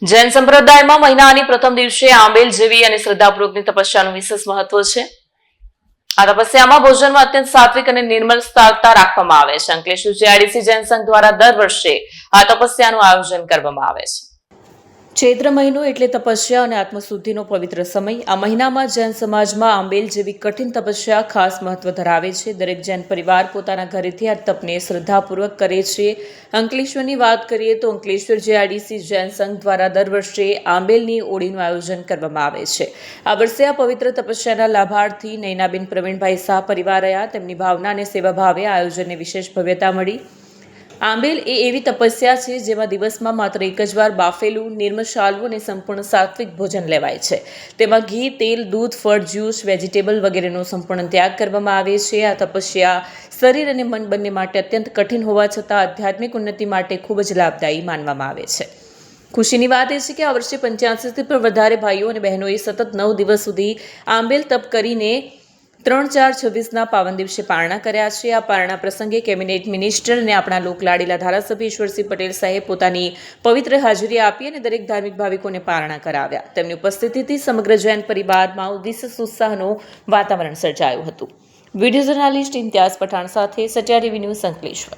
જૈન સંપ્રદાયમાં મહિનાની પ્રથમ દિવસે આંબેલ જેવી અને શ્રદ્ધાપૂર્વકની તપસ્યાનું વિશેષ મહત્વ છે. આ તપસ્યામાં ભોજનમાં અત્યંત સાત્વિક અને નિર્મળ સ્થળતા રાખવામાં આવે છે. અંકલેશ્વર જીઆઈડીસી જૈન સંઘ દ્વારા દર વર્ષે આ તપસ્યાનું આયોજન કરવામાં આવે છે. ચૈત્ર મહિનો એટલે તપસ્યા અને આત્મશુદ્ધિનો પવિત્ર સમય. આ મહિનામાં જૈન સમાજમાં આંબેલ જેવી કઠિન તપસ્યા ખાસ મહત્વ ધરાવે છે. દરેક જૈન પરિવાર પોતાના ઘરેથી આ તપને શ્રદ્ધાપૂર્વક કરે છે. અંકલેશ્વરની વાત કરીએ તો અંકલેશ્વર જીઆઈડીસી જૈન સંઘ દ્વારા દર વર્ષે આંબેલની ઓળીનું આયોજન કરવામાં આવે છે. આ વર્ષે આ પવિત્ર તપસ્યાના લાભાર્થી નૈનાબેન પ્રવીણભાઈ શાહ પરિવાર રહ્યા. તેમની ભાવના અને સેવાભાવે આયોજનને વિશેષ ભવ્યતા મળી. આંબેલ એ એવી તપસ્યા છે જેમાં દિવસમાં માત્ર એક જ વાર બાફેલું, નિર્મશાલવું અને સંપૂર્ણ સાત્વિક ભોજન લેવાય છે. તેમાં ઘી, તેલ, દૂધ, ફળ, જ્યુસ, વેજીટેબલ વગેરેનો સંપૂર્ણ ત્યાગ કરવામાં આવે છે. આ તપસ્યા શરીર અને મન બંને માટે અત્યંત કઠિન હોવા છતાં આધ્યાત્મિક ઉન્નતિ માટે ખૂબ જ લાભદાયી માનવામાં આવે છે. ખુશીની વાત એ છે કે આ વર્ષે 85થી પણ વધારે ભાઈઓ અને બહેનોએ સતત 9 દિવસ સુધી આંબેલ તપ કરીને 3/4/26ના પાવન દિવસે પારણા કર્યા છે. આ પારણા પ્રસંગે કેબિનેટ મિનિસ્ટર અને આપણા લોકલાડીલા ધારાસભ્ય ઈશ્વરસિંહ પટેલ સાહેબ પોતાની પવિત્ર હાજરી આપી અને દરેક ધાર્મિક ભાવિકોને પારણા કરાવ્યા. તેમની ઉપસ્થિતિથી સમગ્ર જૈન પરિવારમાં વિશેષ ઉત્સાહનું વાતાવરણ સર્જાયું હતું. વિડીયો જર્નાલિસ્ટ ઇમ્તિયાઝ પઠાણ સાથે સત્યા ટીવી ન્યૂઝ અંકલેશ્વર.